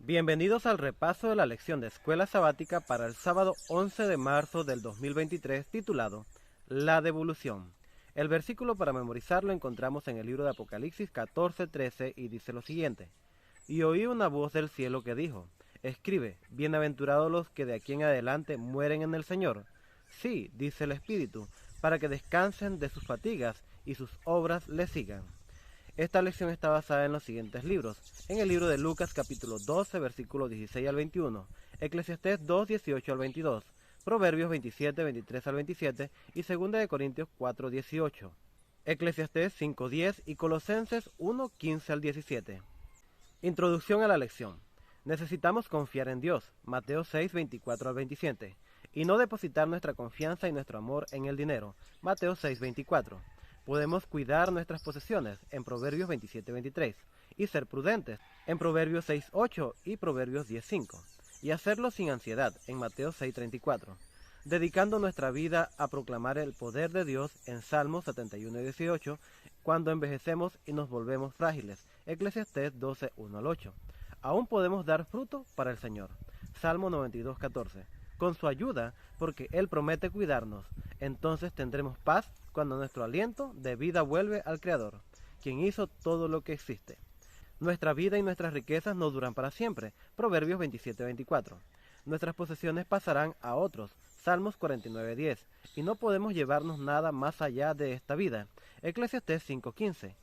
Bienvenidos al repaso de la lección de Escuela Sabática para el sábado 11 de marzo del 2023 titulado La Devolución. El versículo para memorizar lo encontramos en el libro de Apocalipsis 14:13 y dice lo siguiente: Y oí una voz del cielo que dijo: Escribe, bienaventurados los que de aquí en adelante mueren en el Señor. Sí, dice el Espíritu, para que descansen de sus fatigas y sus obras les sigan. Esta lección está basada en los siguientes libros: en el libro de Lucas capítulo 12, versículos 16 al 21, Eclesiastés 2, 18 al 22, Proverbios 27, 23 al 27 y 2 de Corintios 4, 18, Eclesiastés 5, 10 y Colosenses 1, 15 al 17. Introducción a la lección. Necesitamos confiar en Dios, Mateo 6, 24 al 27, y no depositar nuestra confianza y nuestro amor en el dinero, Mateo 6, 24. Podemos cuidar nuestras posesiones en Proverbios 27:23 y ser prudentes en Proverbios 6:8 y Proverbios 10:5 y hacerlo sin ansiedad en Mateo 6:34, dedicando nuestra vida a proclamar el poder de Dios en Salmos 71:18 cuando envejecemos y nos volvemos frágiles, Eclesiastés 12:1 al 8. Aún podemos dar fruto para el Señor, Salmo 92:14, con su ayuda, porque Él promete cuidarnos. Entonces tendremos paz cuando nuestro aliento de vida vuelve al Creador, quien hizo todo lo que existe. Nuestra vida y nuestras riquezas no duran para siempre, Proverbios 27:24. Nuestras posesiones pasarán a otros, Salmos 49:10, y no podemos llevarnos nada más allá de esta vida, Eclesiastés 5:15.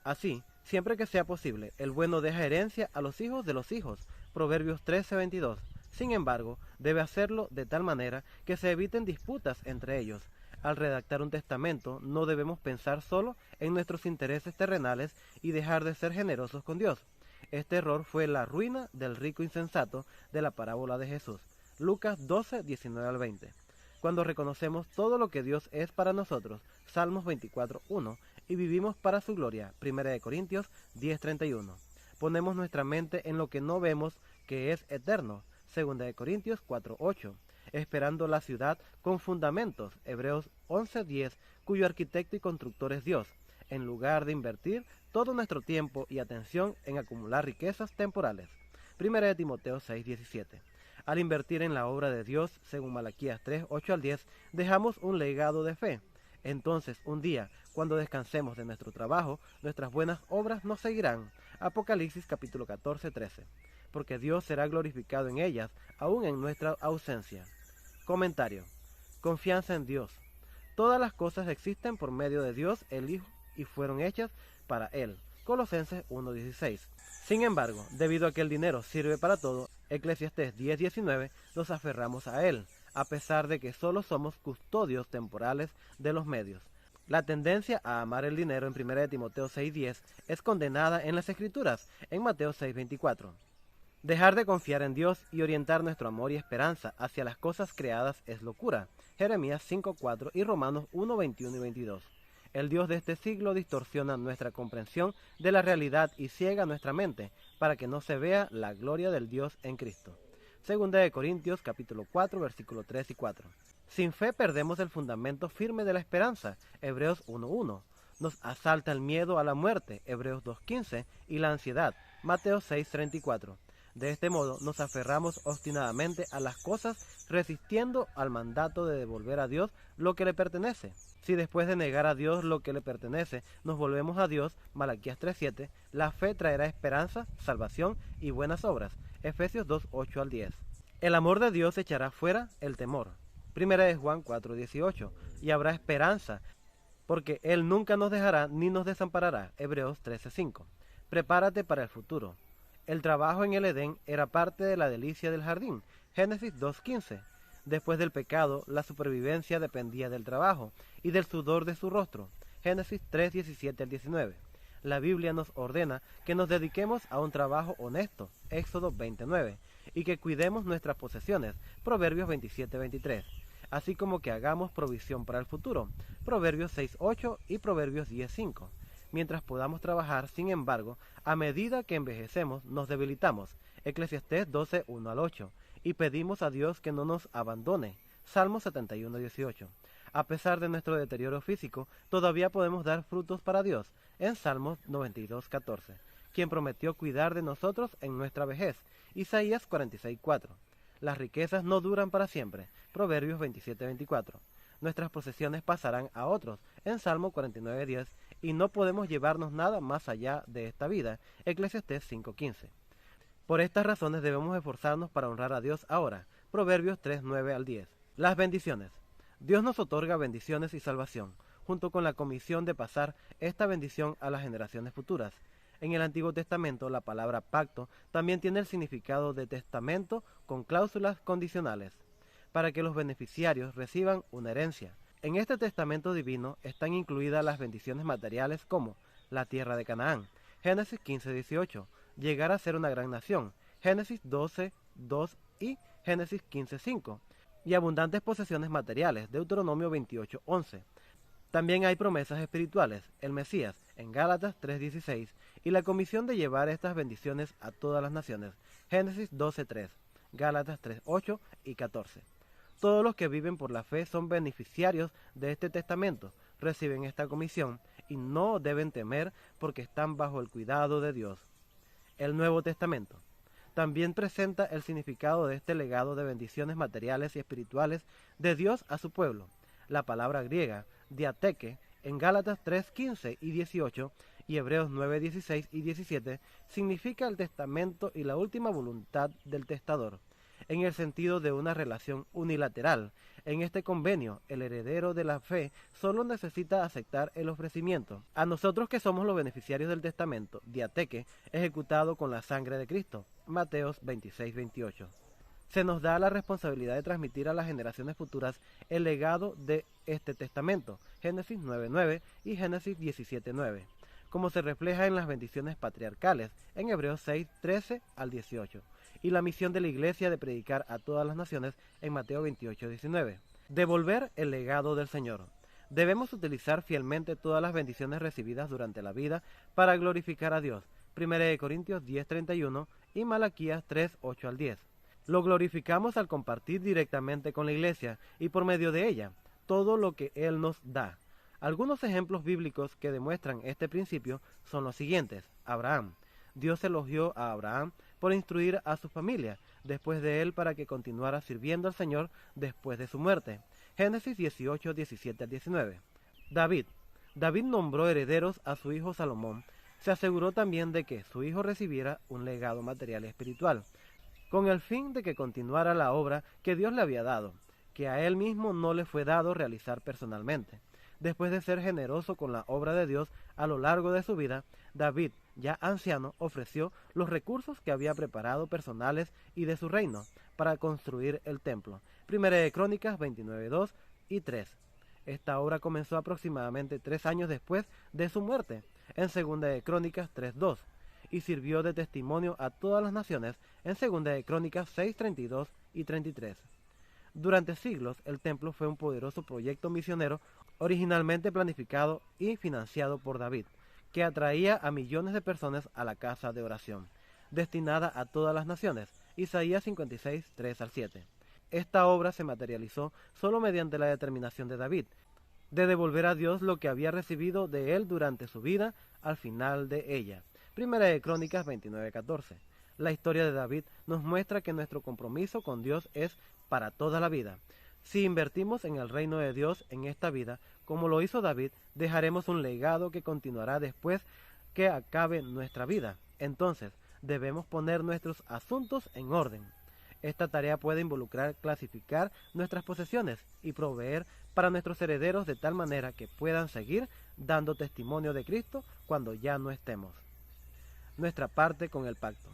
Así, siempre que sea posible, el bueno deja herencia a los hijos de los hijos, Proverbios 13:22. Sin embargo, debe hacerlo de tal manera que se eviten disputas entre ellos. Al redactar un testamento, no debemos pensar solo en nuestros intereses terrenales y dejar de ser generosos con Dios. Este error fue la ruina del rico insensato de la parábola de Jesús, Lucas 12, 19 al 20. Cuando reconocemos todo lo que Dios es para nosotros, Salmos 24:1, y vivimos para su gloria, 1 de Corintios 10:31. Ponemos nuestra mente en lo que no vemos, que es eterno, 2 de Corintios 4:8, esperando la ciudad con fundamentos, Hebreos 11:10, cuyo arquitecto y constructor es Dios, en lugar de invertir todo nuestro tiempo y atención en acumular riquezas temporales, 1 de Timoteo 6:17. Al invertir en la obra de Dios, según Malaquías 3:8 al 10, dejamos un legado de fe. Entonces, un día, cuando descansemos de nuestro trabajo, nuestras buenas obras nos seguirán, Apocalipsis capítulo 14:13. Porque Dios será glorificado en ellas, aún en nuestra ausencia. Comentario. Confianza en Dios. Todas las cosas existen por medio de Dios, el Hijo, y fueron hechas para Él. Colosenses 1:16. Sin embargo, debido a que el dinero sirve para todo, Eclesiastés 10:19, nos aferramos a Él, a pesar de que solo somos custodios temporales de los medios. La tendencia a amar el dinero en 1 de Timoteo 6:10 es condenada en las Escrituras, en Mateo 6:24. Dejar de confiar en Dios y orientar nuestro amor y esperanza hacia las cosas creadas es locura, Jeremías 5:4 y Romanos 1:21 y 22. El Dios de este siglo distorsiona nuestra comprensión de la realidad y ciega nuestra mente para que no se vea la gloria del Dios en Cristo. 2 de Corintios capítulo 4 versículo 3 y 4. Sin fe perdemos el fundamento firme de la esperanza, Hebreos 1:1. Nos asalta el miedo a la muerte, Hebreos 2:15, y la ansiedad, Mateo 6:34. De este modo nos aferramos obstinadamente a las cosas, resistiendo al mandato de devolver a Dios lo que le pertenece. Si después de negar a Dios lo que le pertenece, nos volvemos a Dios, Malaquías 3:7, la fe traerá esperanza, salvación y buenas obras, Efesios 2:8 al 10. El amor de Dios echará fuera el temor, 1 de Juan 4:18, y habrá esperanza, porque Él nunca nos dejará ni nos desamparará, Hebreos 13:5. Prepárate para el futuro. El trabajo en el Edén era parte de la delicia del jardín, Génesis 2:15. Después del pecado, la supervivencia dependía del trabajo y del sudor de su rostro, Génesis 3:17 al 19. La Biblia nos ordena que nos dediquemos a un trabajo honesto, Éxodo 20:9, y que cuidemos nuestras posesiones, Proverbios 27:23, así como que hagamos provisión para el futuro, Proverbios 6:8 y Proverbios 10:5. Mientras podamos trabajar, sin embargo, a medida que envejecemos, nos debilitamos, Eclesiastés 12:1 al 8, y pedimos a Dios que no nos abandone, Salmos 71:18. A pesar de nuestro deterioro físico, todavía podemos dar frutos para Dios, en Salmos 92:14. quien prometió cuidar de nosotros en nuestra vejez. Isaías 46:4. Las riquezas no duran para siempre. Proverbios 27:24. Nuestras posesiones pasarán a otros, en Salmo 49:10, y no podemos llevarnos nada más allá de esta vida, Eclesiastés 5:15. Por estas razones debemos esforzarnos para honrar a Dios ahora, Proverbios 3:9-10. Las bendiciones. Dios nos otorga bendiciones y salvación, junto con la comisión de pasar esta bendición a las generaciones futuras. En el Antiguo Testamento, la palabra pacto también tiene el significado de testamento con cláusulas condicionales, para que los beneficiarios reciban una herencia. En este testamento divino están incluidas las bendiciones materiales como la tierra de Canaán, Génesis 15:18, llegar a ser una gran nación, Génesis 12:2 y Génesis 15:5, y abundantes posesiones materiales, Deuteronomio 28:11. También hay promesas espirituales, el Mesías, en Gálatas 3:16, y la comisión de llevar estas bendiciones a todas las naciones, Génesis 12:3, Gálatas 3:8 y 14. Todos los que viven por la fe son beneficiarios de este testamento, reciben esta comisión y no deben temer porque están bajo el cuidado de Dios. El Nuevo Testamento también presenta el significado de este legado de bendiciones materiales y espirituales de Dios a su pueblo. La palabra griega, diateque, en Gálatas 3:15 y 18 y Hebreos 9:16 y 17, significa el testamento y la última voluntad del testador, en el sentido de una relación unilateral. En este convenio, el heredero de la fe solo necesita aceptar el ofrecimiento. A nosotros que somos los beneficiarios del testamento, diateque, ejecutado con la sangre de Cristo, Mateos 26:28. Se nos da la responsabilidad de transmitir a las generaciones futuras el legado de este testamento, Génesis 9:9 y Génesis 17:9, como se refleja en las bendiciones patriarcales, en Hebreos 6:13-18, y la misión de la Iglesia de predicar a todas las naciones, en Mateo 28:19. Devolver el legado del Señor. Debemos utilizar fielmente todas las bendiciones recibidas durante la vida para glorificar a Dios, 1 Corintios 10:31 y Malaquías 3:8-10. Lo glorificamos al compartir directamente con la Iglesia y por medio de ella todo lo que Él nos da. Algunos ejemplos bíblicos que demuestran este principio son los siguientes. Abraham. Dios elogió a Abraham por instruir a su familia después de él para que continuara sirviendo al Señor después de su muerte. Génesis 18:17-19. David. David nombró herederos a su hijo Salomón. Se aseguró también de que su hijo recibiera un legado material y espiritual, con el fin de que continuara la obra que Dios le había dado, que a él mismo no le fue dado realizar personalmente. Después de ser generoso con la obra de Dios a lo largo de su vida, David, ya anciano, ofreció los recursos que había preparado personales y de su reino para construir el templo. Primera de Crónicas 29:2 y 3. Esta obra comenzó aproximadamente 3 años después de su muerte, en Segunda de Crónicas 3:2, y sirvió de testimonio a todas las naciones en Segunda de Crónicas 6:32 y 33. Durante siglos, el templo fue un poderoso proyecto misionero originalmente planificado y financiado por David, que atraía a millones de personas a la casa de oración, destinada a todas las naciones, Isaías 56:3-7. Esta obra se materializó solo mediante la determinación de David, de devolver a Dios lo que había recibido de él durante su vida al final de ella. Primera de Crónicas 29:14. La historia de David nos muestra que nuestro compromiso con Dios es para toda la vida. Si invertimos en el reino de Dios en esta vida, como lo hizo David, dejaremos un legado que continuará después que acabe nuestra vida. Entonces, debemos poner nuestros asuntos en orden. Esta tarea puede involucrar clasificar nuestras posesiones y proveer para nuestros herederos de tal manera que puedan seguir dando testimonio de Cristo cuando ya no estemos. Nuestra parte con el pacto.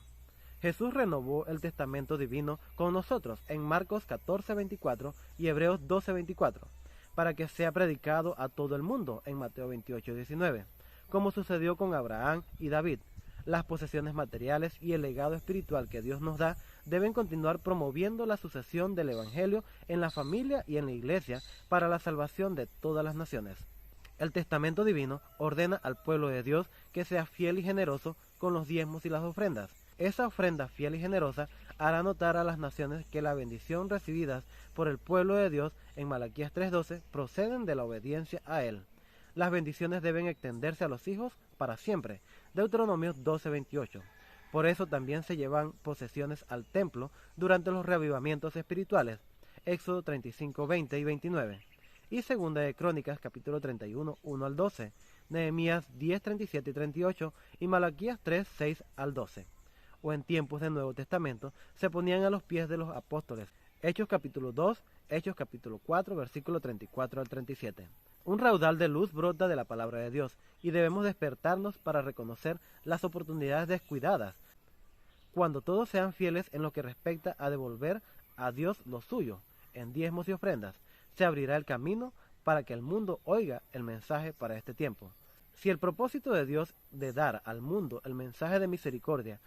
Jesús renovó el testamento divino con nosotros en Marcos 14:24 y Hebreos 12:24, para que sea predicado a todo el mundo en Mateo 28:19, como sucedió con Abraham y David. Las posesiones materiales y el legado espiritual que Dios nos da deben continuar promoviendo la sucesión del Evangelio en la familia y en la iglesia para la salvación de todas las naciones. El testamento divino ordena al pueblo de Dios que sea fiel y generoso con los diezmos y las ofrendas. Esa ofrenda fiel y generosa hará notar a las naciones que la bendición recibidas por el pueblo de Dios en Malaquías 3:12 proceden de la obediencia a Él. las bendiciones deben extenderse a los hijos para siempre. Deuteronomio 12:28. Por eso también se llevan posesiones al templo durante los reavivamientos espirituales. Éxodo 35:20 y 29. Y segunda de Crónicas, capítulo 31, 1 al 12. Nehemías 10, 37 y 38 y Malaquías 3, 6 al 12. O en tiempos del Nuevo Testamento se ponían a los pies de los apóstoles. Hechos capítulo 2, Hechos capítulo 4, versículo 34 al 37. Un raudal de luz brota de la palabra de Dios y debemos despertarnos para reconocer las oportunidades descuidadas. Cuando todos sean fieles en lo que respecta a devolver a Dios lo suyo, en diezmos y ofrendas, se abrirá el camino para que el mundo oiga el mensaje para este tiempo. Si el propósito de Dios de dar al mundo el mensaje de misericordia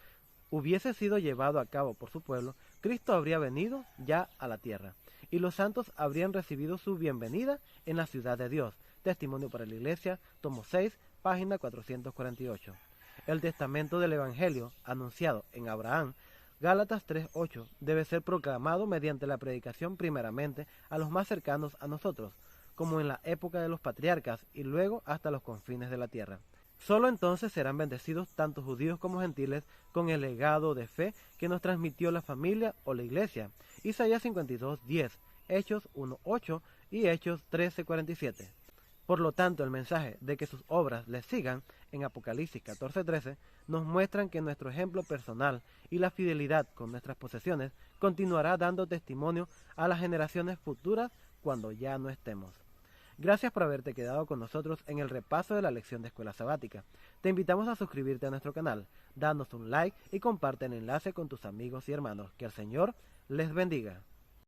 hubiese sido llevado a cabo por su pueblo, Cristo habría venido ya a la tierra, y los santos habrían recibido su bienvenida en la ciudad de Dios. Testimonio para la Iglesia, tomo 6, página 448. El testamento del Evangelio, anunciado en Abraham, Gálatas 3:8, debe ser proclamado mediante la predicación primeramente a los más cercanos a nosotros, como en la época de los patriarcas, y luego hasta los confines de la tierra. Solo entonces serán bendecidos tanto judíos como gentiles con el legado de fe que nos transmitió la familia o la iglesia. Isaías 52:10, Hechos 1:8 y Hechos 13:47. Por lo tanto, el mensaje de que sus obras les sigan en Apocalipsis 14:13 nos muestran que nuestro ejemplo personal y la fidelidad con nuestras posesiones continuará dando testimonio a las generaciones futuras cuando ya no estemos. Gracias por haberte quedado con nosotros en el repaso de la lección de Escuela Sabática. Te invitamos a suscribirte a nuestro canal, danos un like y comparte el enlace con tus amigos y hermanos. Que el Señor les bendiga.